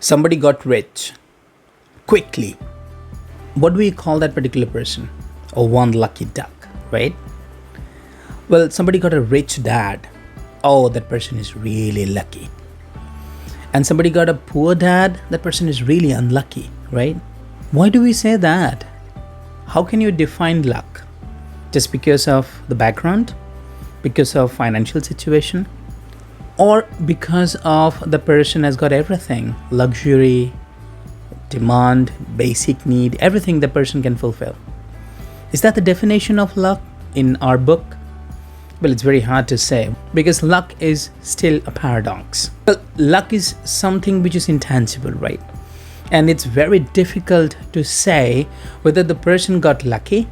Somebody got rich quickly. What do we call that particular person? Or one lucky duck, right? Well, somebody got a rich dad. Oh, that person is really lucky. And somebody got a poor dad. That person is really unlucky, right? Why do we say that? How can you define luck? Just because of the background? Because of financial situation? Or because of the person has got everything? Luxury, demand, basic need, everything the person can fulfill. Is that the definition of luck in our book? Well, it's very hard to say because luck is still a paradox. Well, luck is something which is intangible, right? And it's very difficult to say whether the person got lucky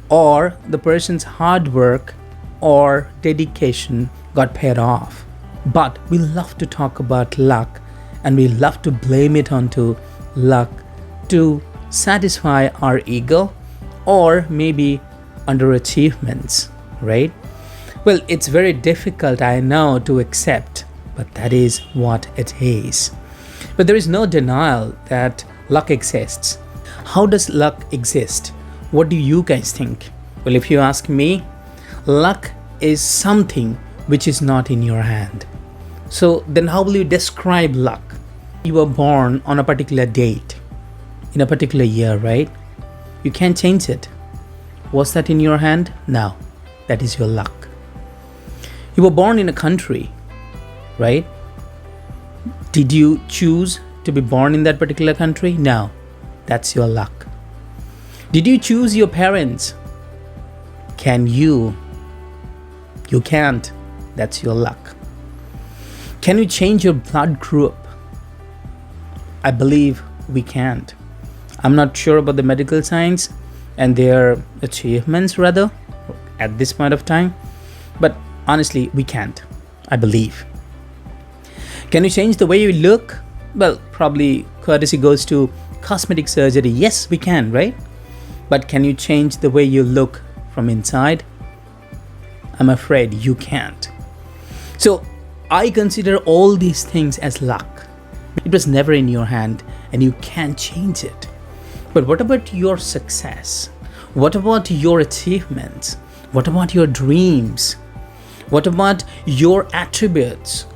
or the person's hard work or dedication got paid off. But we love to talk about luck and we love to blame it onto luck to satisfy our ego or maybe underachievements, right? Well, it's very difficult, I know, to accept, but that is what it is. But there is no denial that luck exists. How does luck exist? What do you guys think? Well, if you ask me, luck is something which is not in your hand. So then how will you describe luck? You were born on a particular date, in a particular year, right? You can't change it. Was that in your hand? No, that is your luck. You were born in a country, right? Did you choose to be born in that particular country? No, that's your luck. Did you choose your parents? Can you? You can't. That's your luck. Can you change your blood group? I believe we can't. I'm not sure about the medical science and their achievements rather at this point of time, but honestly, we can't, I believe. Can you change the way you look? Well, probably courtesy goes to cosmetic surgery. Yes, we can, right? But can you change the way you look from inside? I'm afraid you can't. So I consider all these things as luck. It was never in your hand and you can't change it. But what about your success? What about your achievements? What about your dreams? What about your attributes?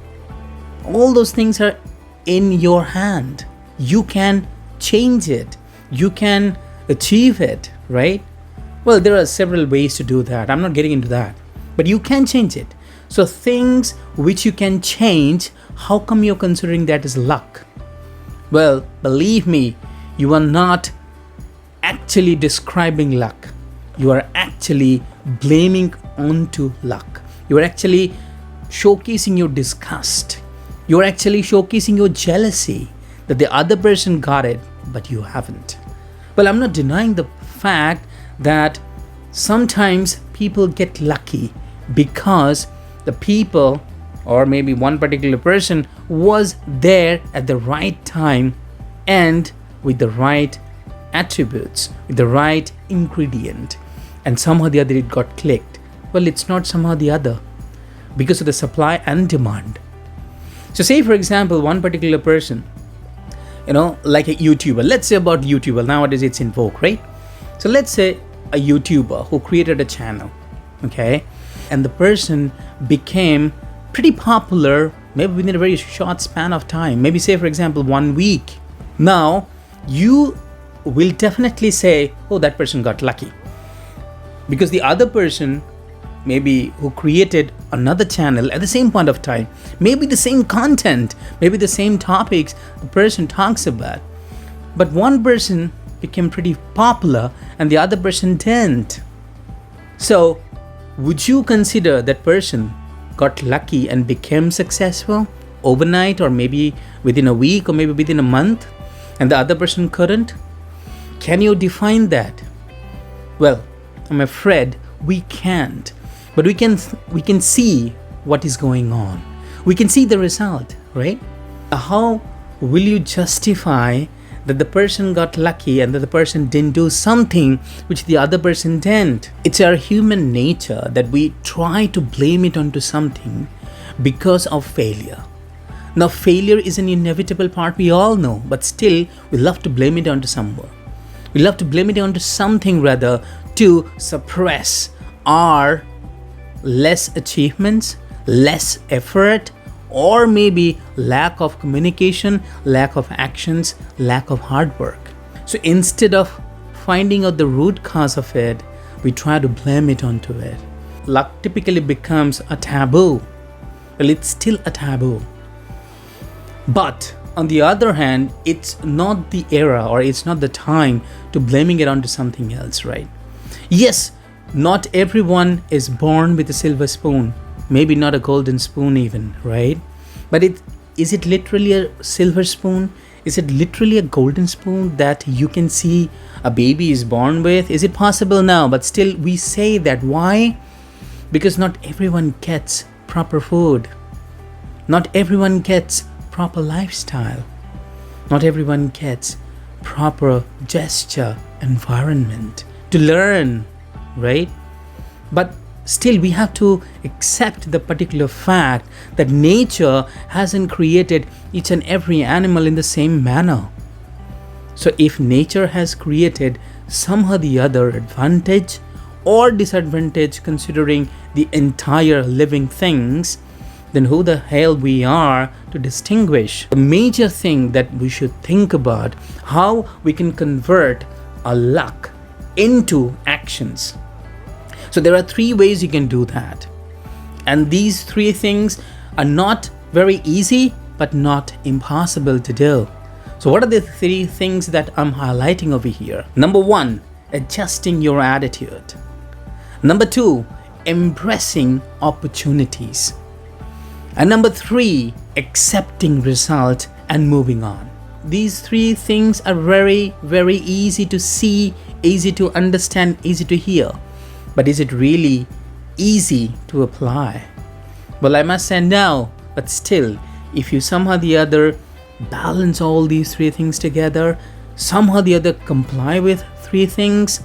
All those things are in your hand. You can change it. You can achieve it, right? Well, there are several ways to do that. I'm not getting into that. But you can change it. So things which you can change, how come you're considering that as luck? Well, believe me, you are not actually describing luck. You are actually blaming onto luck. You are actually showcasing your disgust. You are actually showcasing your jealousy that the other person got it, but you haven't. Well, I'm not denying the fact that sometimes people get lucky because the people or maybe one particular person was there at the right time and with the right attributes, with the right ingredient, and somehow the other it got clicked. Well, it's not somehow the other because of the supply and demand. So say for example, one particular person, like a YouTuber, let's say about YouTuber, nowadays it's in vogue, right? So let's say a YouTuber who created a channel, okay? And the person became pretty popular, maybe within a very short span of time, maybe say for example 1 week. Now you will definitely say, oh, that person got lucky, because the other person maybe who created another channel at the same point of time, maybe the same content, maybe the same topics the person talks about, but one person became pretty popular and the other person didn't. So would you consider that person got lucky and became successful overnight or maybe within a week or maybe within a month and the other person couldn't? Can you define that? Well, I'm afraid we can't. But we can see what is going on. We can see the result, right? How will you justify that the person got lucky and that the person didn't do something which the other person didn't? It's our human nature that we try to blame it onto something because of failure. Now, failure is an inevitable part, we all know, but still, we love to blame it onto someone. We love to blame it onto something rather to suppress our less achievements, less effort, or maybe lack of communication, lack of actions, lack of hard work. So instead of finding out the root cause of it, we try to blame it onto it. Luck typically becomes a taboo. Well, it's still a taboo. But on the other hand, it's not the era or it's not the time to blaming it onto something else, right? Yes, not everyone is born with a silver spoon, maybe not a golden spoon even, right? But is it literally a silver spoon? Is it literally a golden spoon that you can see a baby is born with? Is it possible now? But still we say that. Why? Because not everyone gets proper food. Not everyone gets proper lifestyle. Not everyone gets proper gesture, environment to learn, right? But still we have to accept the particular fact that nature hasn't created each and every animal in the same manner. So if nature has created somehow the other advantage or disadvantage considering the entire living things, then who the hell we are to distinguish? The major thing that we should think about, how we can convert our luck into actions. So there are 3 ways you can do that. And these 3 things are not very easy, but not impossible to do. So what are the 3 things that I'm highlighting over here? Number 1, adjusting your attitude. Number 2, embracing opportunities. And number 3, accepting result and moving on. These 3 things are very, very easy to see, easy to understand, easy to hear. But is it really easy to apply? Well, I must say no, but still, if you somehow or the other balance all these 3 things together, somehow or the other comply with 3 things,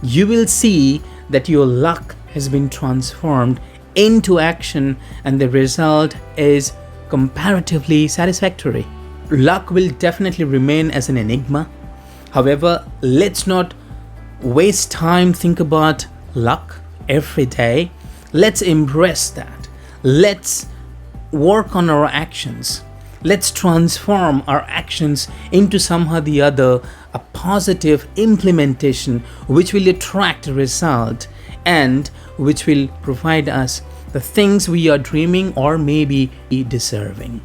you will see that your luck has been transformed into action and the result is comparatively satisfactory. Luck will definitely remain as an enigma. However, let's not waste time think about luck every day. Let's embrace that. Let's work on our actions. Let's transform our actions into somehow or the other a positive implementation which will attract a result and which will provide us the things we are dreaming or maybe deserving.